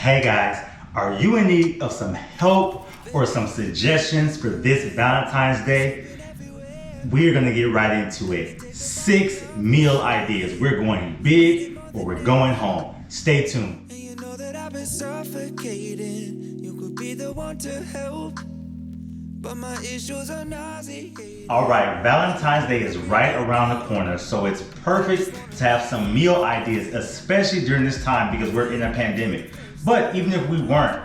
Hey guys, are you in need of some help or some suggestions for this Valentine's Day? We're gonna get right into it. 6 meal ideas. We're going big or we're going home. Stay tuned. And you know that I've been suffocating. You could be the one to help, but my issues are nauseating. All right, Valentine's Day is right around the corner, so it's perfect to have some meal ideas, especially during this time because we're in a pandemic. But even if we weren't,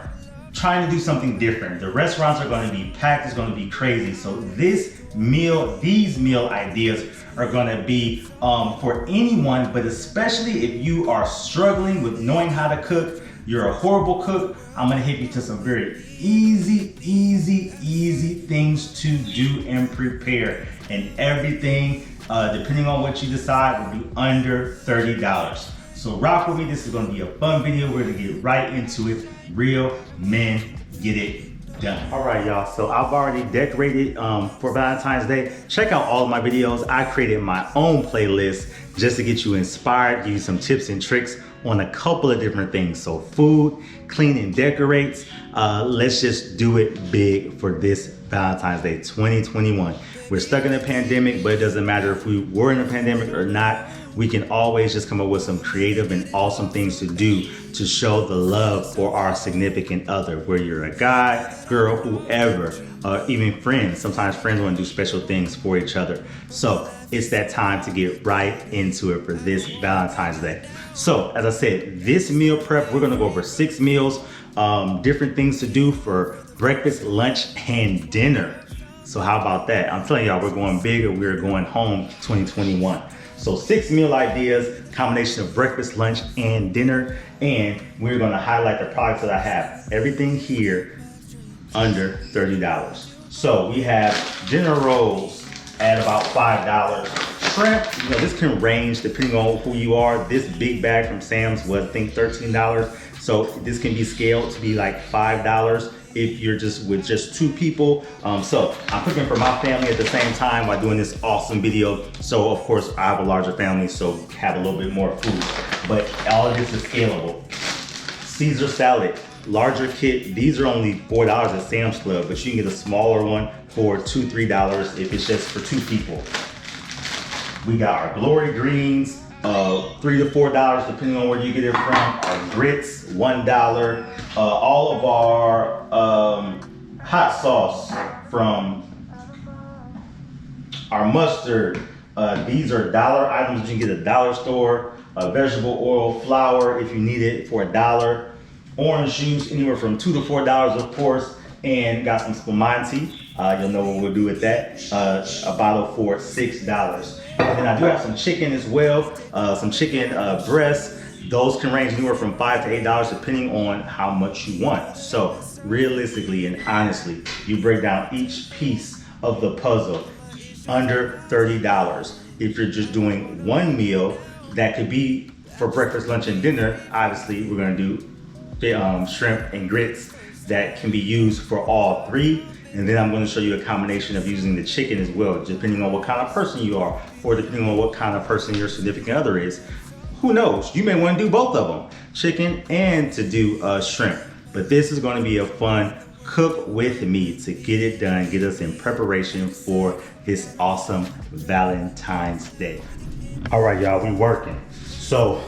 trying to do something different. The restaurants are going to be packed, it's going to be crazy. So these meal ideas are going to be for anyone, but especially if you are struggling with knowing how to cook, you're a horrible cook, I'm going to hit you to some very easy things to do and prepare. And everything, depending on what you decide, will be under $30. So rock with me, this is gonna be a fun video. We're gonna get right into it. Real men get it done. All right, y'all, so I've already decorated for Valentine's Day. Check out all of my videos. I created my own playlist just to get you inspired, give you some tips and tricks on a couple of different things. So food, clean and decorates. Let's just do it big for this Valentine's Day 2021. We're stuck in a pandemic, but it doesn't matter if we were in a pandemic or not. We can always just come up with some creative and awesome things to do to show the love for our significant other, whether you're a guy, girl, whoever, even friends. Sometimes friends want to do special things for each other. So it's that time to get right into it for this Valentine's Day. So as I said, this meal prep, we're gonna go over 6 meals, different things to do for breakfast, lunch, and dinner. So how about that? I'm telling y'all, we're going big or we're going home 2021. So 6 meal ideas, combination of breakfast, lunch, and dinner. And we're gonna highlight the products that I have. Everything here under $30. So we have dinner rolls at about $5. Shrimp, this can range depending on who you are. This big bag from Sam's was, I think, $13. So this can be scaled to be like $5 if you're just with just 2 people. So I'm cooking for my family at the same time while doing this awesome video. So of course I have a larger family, so have a little bit more food, but all of this is scalable. Caesar salad, larger kit. These are only $4 at Sam's Club, but you can get a smaller one for $2, $3 if it's just for 2 people. We got our glory greens, $3 to $4 depending on where you get it from. Our grits, $1. All of our hot sauce from our mustard. These are dollar items you can get at a dollar store. Vegetable oil, flour if you need it for $1. Orange juice anywhere from $2 to $4 of course. And got some spumante. You'll know what we'll do with that. A bottle for $6. And then I do have some chicken as well, some chicken breasts. Those can range anywhere from $5 to $8 depending on how much you want. So realistically and honestly, you break down each piece of the puzzle under $30. If you're just doing one meal, that could be for breakfast, lunch, and dinner. Obviously, we're gonna do shrimp and grits that can be used for all 3. And then I'm going to show you a combination of using the chicken as well, depending on what kind of person you are, or depending on what kind of person your significant other is. Who knows? You may want to do both of them, chicken and to do shrimp. But this is going to be a fun cook with me to get it done, get us in preparation for this awesome Valentine's Day. All right, y'all, we working. So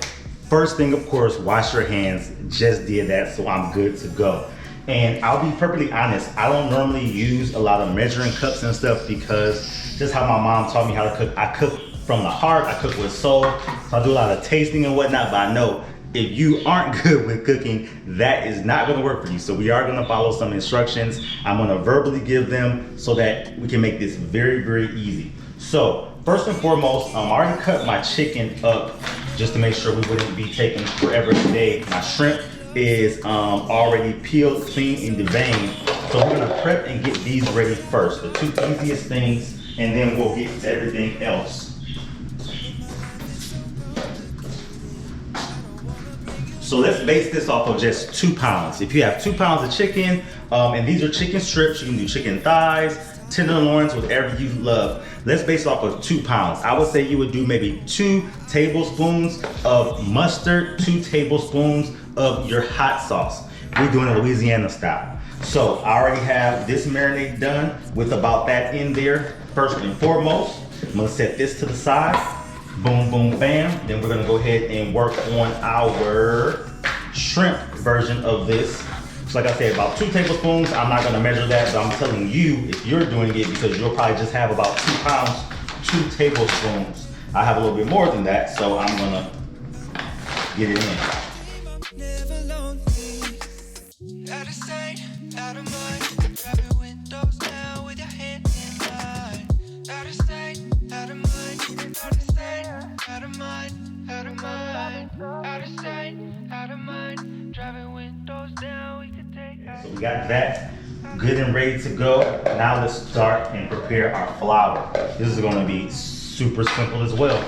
first thing, of course, wash your hands. Just did that, so I'm good to go. And I'll be perfectly honest, I don't normally use a lot of measuring cups and stuff because just how my mom taught me how to cook. I cook from the heart, I cook with soul, so I do a lot of tasting and whatnot, but I know if you aren't good with cooking, that is not gonna work for you. So we are gonna follow some instructions. I'm gonna verbally give them so that we can make this very easy. So first and foremost, I already cut my chicken up just to make sure we wouldn't be taking forever today. My shrimp is already peeled, clean, and deveined. So we're gonna prep and get these ready first. The 2 easiest things, and then we'll get to everything else. So let's base this off of just 2 pounds. If you have 2 pounds of chicken, and these are chicken strips, you can do chicken thighs, tenderloins, whatever you love. Let's base it off of 2 pounds. I would say you would do maybe 2 tablespoons of mustard, 2 tablespoons of your hot sauce. We're doing it Louisiana style. So I already have this marinade done with about that in there. First and foremost, I'm gonna set this to the side. Boom, boom, bam. Then we're gonna go ahead and work on our shrimp version of this. So like I said, about 2 tablespoons. I'm not gonna measure that, but I'm telling you if you're doing it because you'll probably just have about 2 pounds, 2 tablespoons. I have a little bit more than that, so I'm gonna get it in. Never lonely. Out of sight, out of mind. Driving windows down with your hand in mine. Out of sight, out of mind. Out of sight, out of mind. Out of mind. Out of sight, out of mind. Driving windows down, we could take. So we got that good and ready to go. Now let's start and prepare our flour. This is gonna be super simple as well.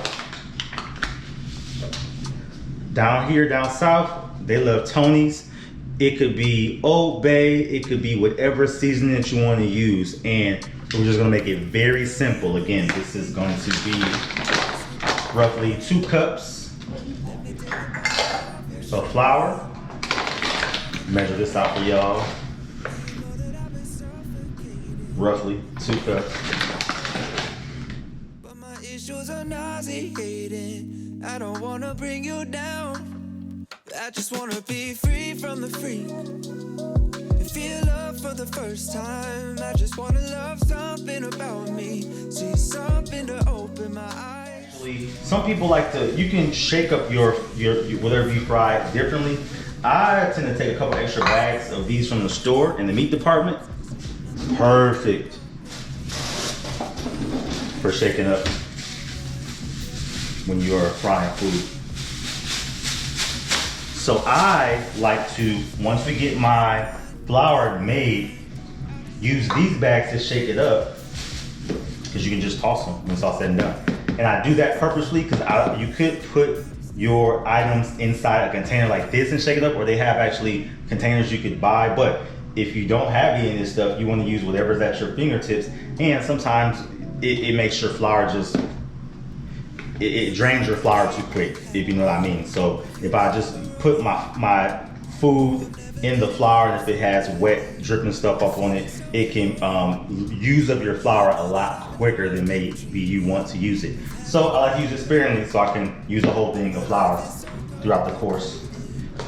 Down here, down south, they love Tony's. It could be Old Bay, it could be whatever seasoning that you want to use. And we're just gonna make it very simple. Again, this is going to be roughly 2 cups of flour. Measure this out for y'all. Roughly 2 cups. But my issues are nauseating. I don't wanna bring you down. I just wanna be free from the freak. And feel love for the first time. I just wanna love something about me. See something to open my eyes. Some people like to, you can shake up your whatever you fry differently. I tend to take a couple extra bags of these from the store in the meat department. Perfect for shaking up when you are frying food. So I like to, once we get my flour made, use these bags to shake it up, because you can just toss them when it's all said and done. And I do that purposely because you could put your items inside a container like this and shake it up, or they have actually containers you could buy. But if you don't have any of this stuff, you want to use whatever's at your fingertips. And sometimes it makes your flour just, it drains your flour too quick, if you know what I mean. So if I just put my food in the flour, and if it has wet dripping stuff up on it, it can use up your flour a lot quicker than maybe you want to use it. So I like to use it sparingly so I can use the whole thing of flour throughout the course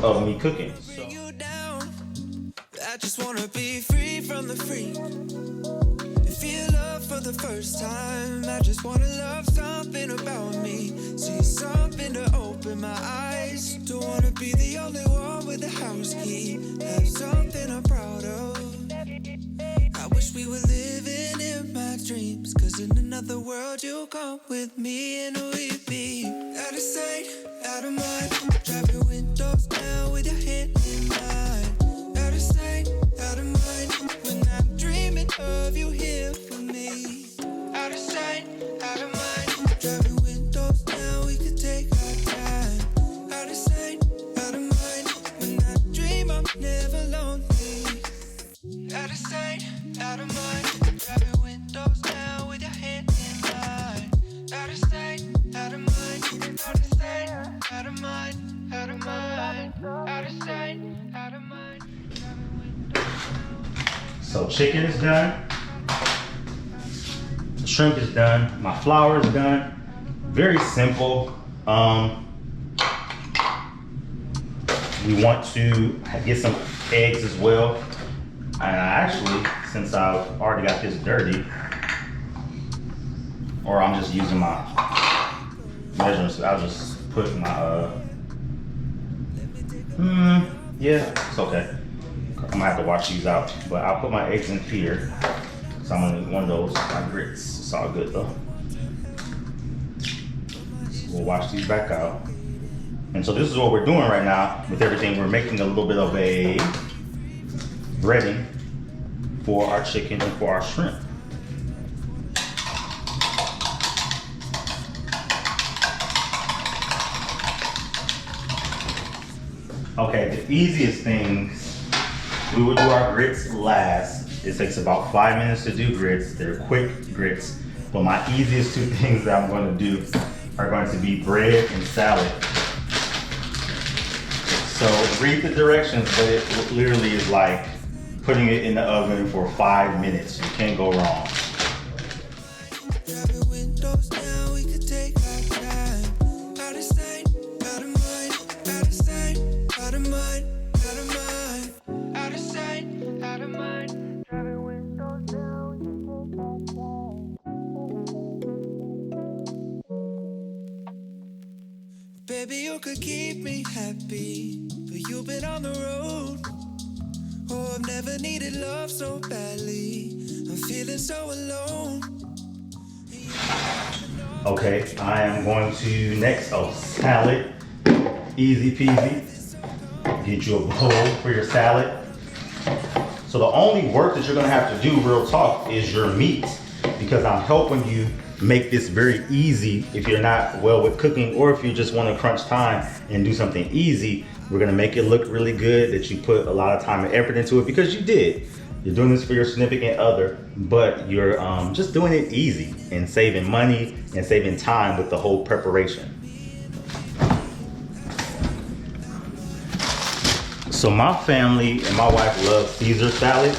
of me cooking. Bring you down. I just wanna be free from the freak. And feel love for the first time. I just wanna love something about me. See something to open my eyes. Don't wanna be the only one with the house key. Have something I'm proud of. I wish we were living in my dreams. Cause in another world you'll come with me and we'd be out of sight, out of mind. Drive your windows down with your hand in mine. Out of sight, out of mind. When I'm dreaming of you here for me. Out of sight, out of mind. Drive your windows down, we could take our time. Out of sight, out of mind. When I dream I'm never lonely. Out of sight, out of mind. Drive your windows down with your hand in mine. Out of sight, out of mind. Out of sight, out of mind. Out of mind. Out of sight, out of mind. So chicken is done. Shrimp is done. My flour is done. Very simple. We want to get some eggs as well. And actually, since I've already got this dirty, or I'm just using my measurements, I'll just put my, yeah, it's okay. I'm gonna have to wash these out, but I'll put my eggs in here. So I'm gonna need one of those, my grits. It's all good though. So we'll wash these back out. And so this is what we're doing right now with everything. We're making a little bit of a breading for our chicken and for our shrimp. Okay, the easiest things, we would do our grits last. It takes about 5 minutes to do grits. They're quick grits. But my easiest 2 things that I'm going to do are going to be bread and salad. So read the directions, but it literally is like putting it in the oven for 5 minutes. You can't go wrong. Driving windows down, we could take our time. Out of sight, out of mind, out of sight, out of mind, out of mind. Out of sight, out of mind. Driving windows down, we could take our time. Baby, you could keep me happy, but you've been on the road. Oh, I've never needed love so badly. I'm feeling so alone. Okay, I am going to next, salad. Easy peasy. Get you a bowl for your salad. So the only work that you're gonna have to do, real talk, is your meat, because I'm helping you make this very easy if you're not well with cooking, or if you just wanna crunch time and do something easy. We're gonna make it look really good, that you put a lot of time and effort into it, because you did. You're doing this for your significant other, but you're just doing it easy and saving money and saving time with the whole preparation. So my family and my wife love Caesar salad.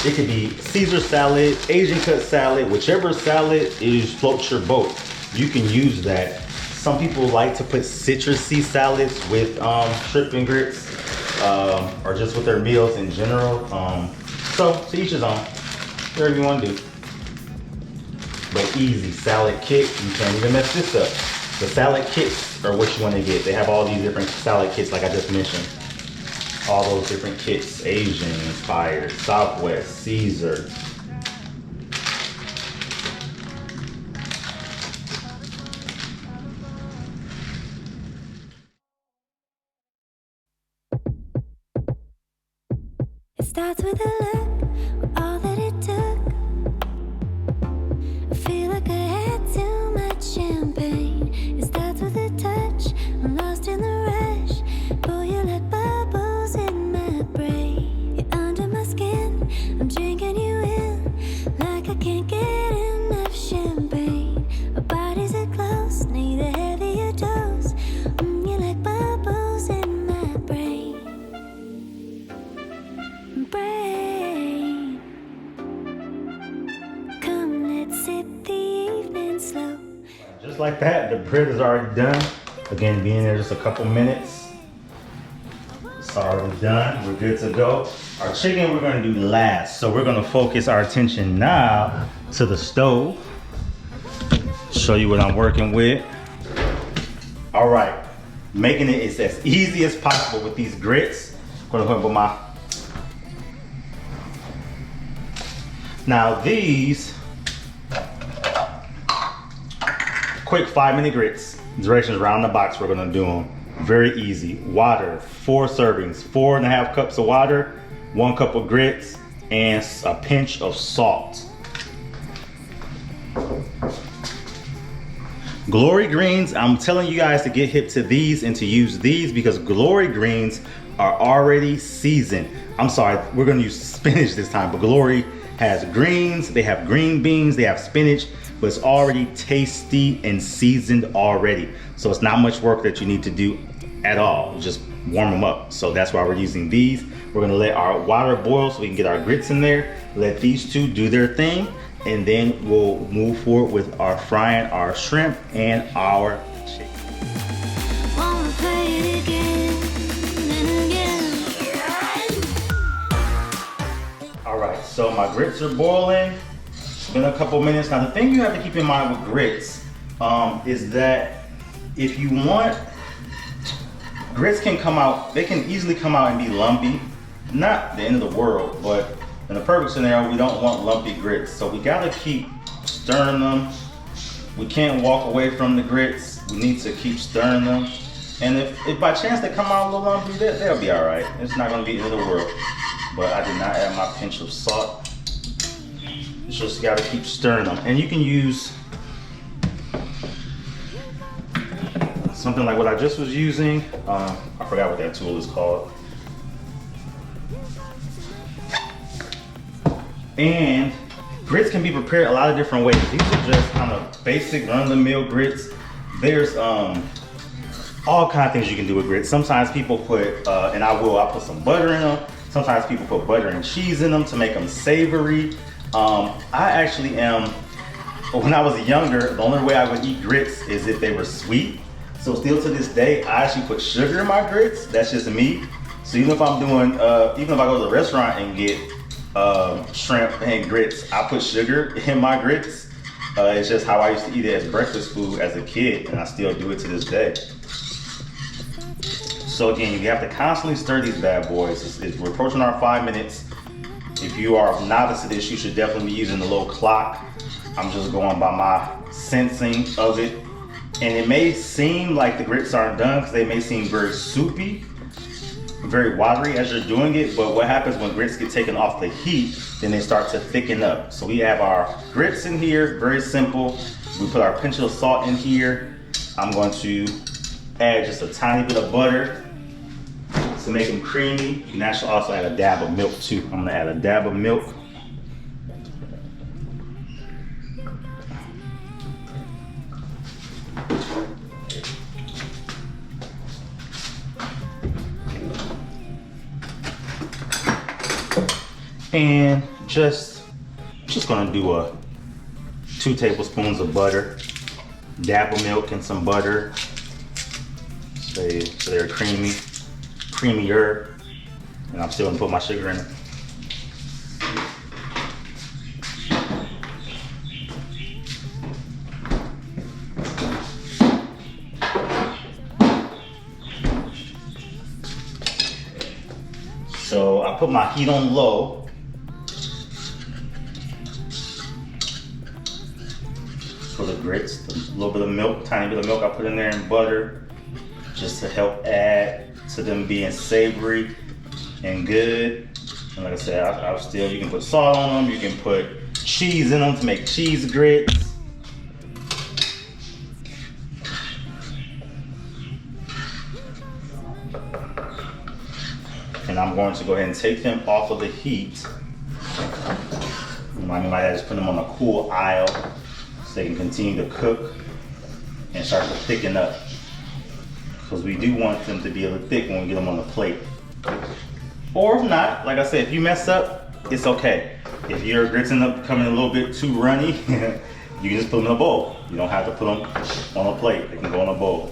It could be Caesar salad, Asian cut salad, whichever salad is floats your boat. You can use that. Some people like to put citrusy salads with shrimp and grits, or just with their meals in general. So to each his own, whatever you want to do. But easy salad kit, you can't even mess this up. The salad kits are what you want to get. They have all these different salad kits, like I just mentioned. All those different kits, Asian inspired, Southwest, Caesar. It starts with a look, all that it took. I feel like I had too much champagne. It starts with a touch, I'm lost in the rush. Pull you like bubbles in my brain. You're under my skin, I'm drinking you in. Like I can't get enough champagne. Our bodies are close, need a heavier dose. You're like bubbles in my brain. Come, let's sip the evening slow. Just like that, the bread is already done. Again, being there just a couple minutes. It's already done, we're good to go. Our chicken we're gonna do last. So we're gonna focus our attention now to the stove. Show you what I'm working with. All right, making it is as easy as possible with these grits. I'm gonna put my, now these quick 5-minute grits. Directions around the box, we're gonna do them. Very easy. Water, 4 servings, 4.5 cups of water, 1 cup of grits, and a pinch of salt. Glory greens, I'm telling you guys to get hip to these and to use these, because glory greens are already seasoned. I'm sorry, we're gonna use spinach this time, but glory has greens, they have green beans, they have spinach, but it's already tasty and seasoned already. So it's not much work that you need to do at all. You just warm them up. So that's why we're using these. We're gonna let our water boil so we can get our grits in there. Let these two do their thing, and then we'll move forward with our frying our shrimp and our chicken. Wanna play it again and again. All right, so my grits are boiling. It's been a couple minutes. Now the thing you have to keep in mind with grits is that if you want, grits can come out, they can easily come out and be lumpy. Not the end of the world, but in the perfect scenario, we don't want lumpy grits. So we gotta keep stirring them. We can't walk away from the grits. We need to keep stirring them. And if by chance they come out a little lumpy, they'll be all right. It's not gonna be the end of the world. But I did not add my pinch of salt. You just gotta keep stirring them. And you can use something like what I just was using. I forgot what that tool is called. And grits can be prepared a lot of different ways. These are just kind of basic run-of-the-mill grits. There's all kind of things you can do with grits. Sometimes people put, and I'll put some butter in them. Sometimes people put butter and cheese in them to make them savory. I actually am, when I was younger, the only way I would eat grits is if they were sweet. So still to this day, I actually put sugar in my grits. That's just me. So even if I'm doing, even if I go to the restaurant and get shrimp and grits, I put sugar in my grits. It's just how I used to eat it as breakfast food as a kid, and I still do it to this day. So again, you have to constantly stir these bad boys. We're approaching our 5 minutes. If you are a novice to this, you should definitely be using the little clock. I'm just going by my sensing of it. And it may seem like the grits aren't done because they may seem very soupy, very watery as you're doing it, but what happens when grits get taken off the heat, then they start to thicken up. So we have our grits in here, very simple. We put our pinch of salt in here. I'm going to add just a tiny bit of butter to make them creamy. You can actually also add a dab of milk too. I'm gonna add a dab of milk. And just gonna do 2 tablespoons of butter, dab of milk and some butter, so they're creamier, and I'm still gonna put my sugar in it. So I put my heat on low. For the grits, a little bit of milk, tiny bit of milk I put in there, and butter, just to help add to them being savory and good. And like I said, you can put salt on them, you can put cheese in them to make cheese grits. And I'm going to go ahead and take them off of the heat. Remind me, I just put them on a cool aisle so they can continue to cook and start to thicken up. Because we do want them to be a little thick when we get them on the plate. Or if not, like I said, if you mess up, it's okay. If your grits end up coming a little bit too runny, you can just put them in a bowl. You don't have to put them on a plate. They can go in a bowl.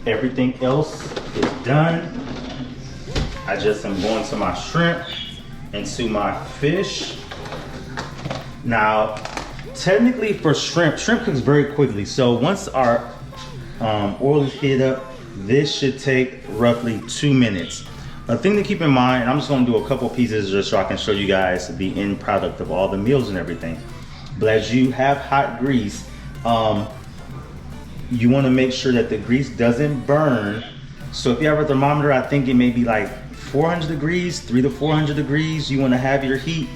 Everything else is done. I just am going to my shrimp and to my fish. Now, technically for shrimp cooks very quickly. So once our oil is heated up, this should take roughly 2 minutes. A thing to keep in mind, and I'm just gonna do a couple pieces just so I can show you guys the end product of all the meals and everything. But as you have hot grease, you want to make sure that the grease doesn't burn. So if you have a thermometer, I think it may be like 400 degrees, 300 to 400 degrees. You want to have your heat.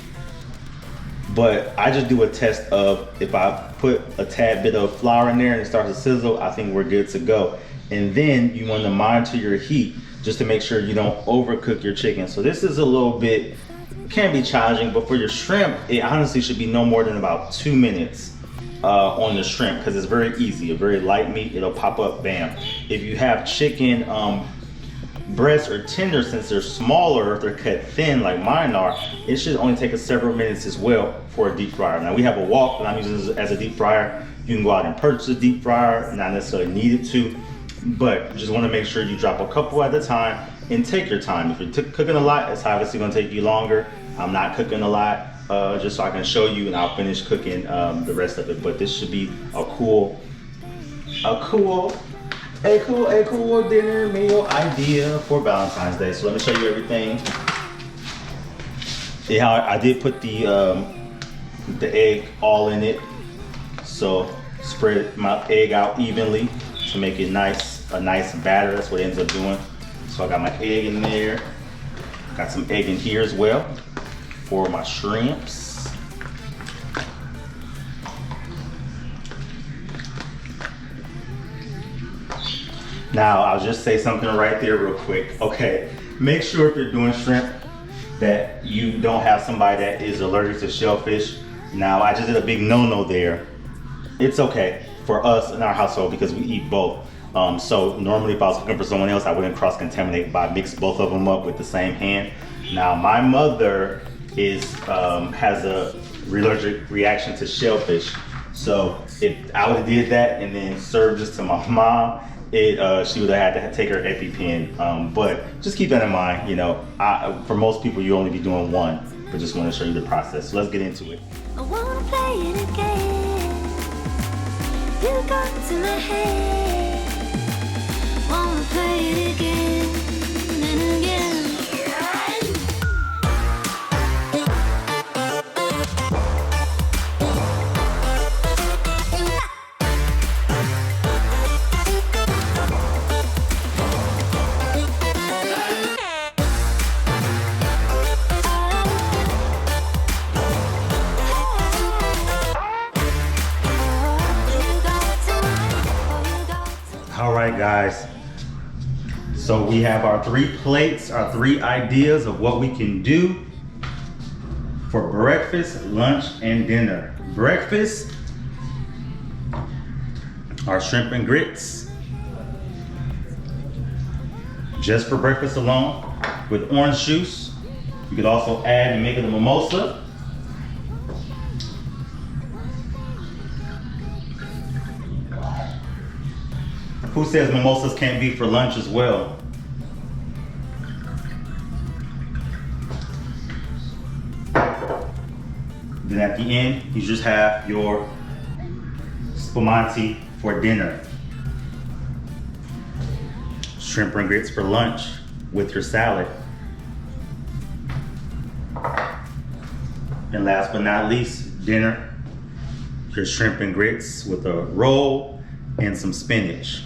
But I just do a test of if I put a tad bit of flour in there and it starts to sizzle, I think we're good to go. And then you want to monitor your heat just to make sure you don't overcook your chicken. So this is a little bit, can be challenging, but for your shrimp, it honestly should be no more than about 2 minutes. On the shrimp, because it's very easy, a very light meat, it'll pop up, bam. If you have chicken breasts or tender, since they're smaller, if they're cut thin like mine are, it should only take us several minutes as well for a deep fryer. Now we have a wok that I'm using as a deep fryer. You can go out and purchase a deep fryer, not necessarily needed to, but just want to make sure you drop a couple at a time and take your time. If you're cooking a lot, it's obviously going to take you longer. I'm not cooking a lot. Just so I can show you, and I'll finish cooking the rest of it. But this should be a cool dinner meal idea for Valentine's Day. So let me show you everything. Yeah, I did put the egg all in it. So spread my egg out evenly to make it a nice batter. That's what it ends up doing. So I got my egg in there. Got some egg in here as well for my shrimps. Now, I'll just say something right there real quick. Okay, make sure if you're doing shrimp that you don't have somebody that is allergic to shellfish. Now, I just did a big no-no there. It's okay for us in our household because we eat both. So normally if I was cooking for someone else, I wouldn't cross-contaminate by mix both of them up with the same hand. Now, my mother has a allergic reaction to shellfish. So if I would have did that and then served this to my mom, she would have had to take her EpiPen. But just keep that in mind. You know, for most people, you only be doing one. But just want to show you the process. So let's get into it. I wanna play it again. You got to my head. Wanna play it again and again. All right, guys. So we have our 3 plates, our 3 ideas of what we can do for breakfast, lunch, and dinner. Breakfast, our shrimp and grits. Just for breakfast alone with orange juice. You could also add and make it a mimosa. Who says mimosas can't be for lunch as well? Then at the end, you just have your spumante for dinner. Shrimp and grits for lunch with your salad. And last but not least, dinner, your shrimp and grits with a roll and some spinach.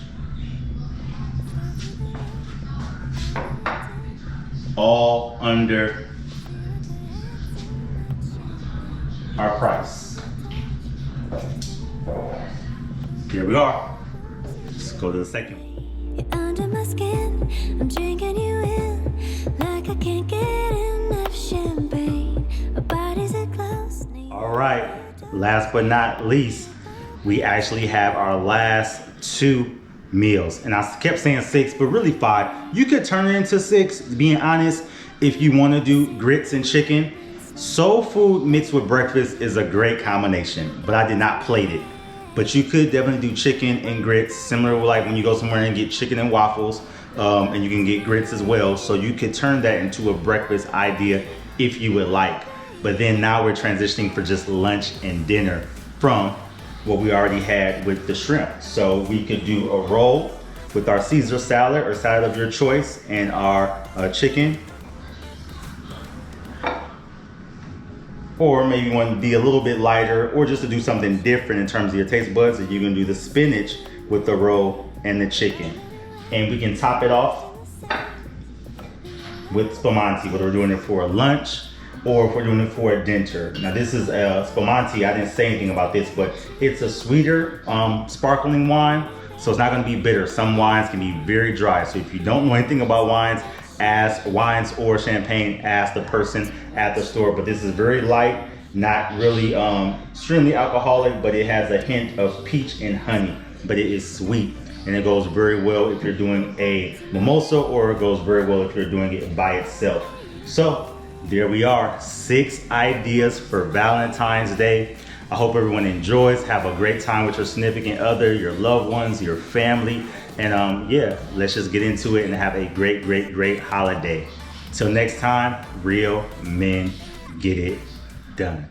All under our price. Here we are. Let's go to the second. You're under my skin, I'm drinking you in like I can't get enough champagne. Our bodies are close. All right, last but not least, we actually have our last 2 meals. And I kept saying 6, but really 5. You could turn it into 6, being honest, if you want to do grits and chicken. Soul food mixed with breakfast is a great combination, but I did not plate it. But you could definitely do chicken and grits, similar to like when you go somewhere and get chicken and waffles, and you can get grits as well. So you could turn that into a breakfast idea if you would like. But then now we're transitioning for just lunch and dinner from what we already had with the shrimp. So we could do a roll with our Caesar salad or salad of your choice and our chicken. Or maybe you want to be a little bit lighter or just to do something different in terms of your taste buds. So you can do the spinach with the roll and the chicken. And we can top it off with spumante, whether we're doing it for a lunch or if we're doing it for a dinner. Now this is spumante, I didn't say anything about this, but it's a sweeter sparkling wine, so it's not gonna be bitter. Some wines can be very dry, so if you don't know anything about wines, ask wines or champagne, ask the person at the store. But this is very light, not really extremely alcoholic, but it has a hint of peach and honey, but it is sweet. And it goes very well if you're doing a mimosa, or it goes very well if you're doing it by itself. So there we are, 6 ideas for Valentine's Day. I hope everyone enjoys. Have a great time with your significant other, your loved ones, your family. And yeah, let's just get into it and have a great, great, great holiday. Till next time, real men get it done.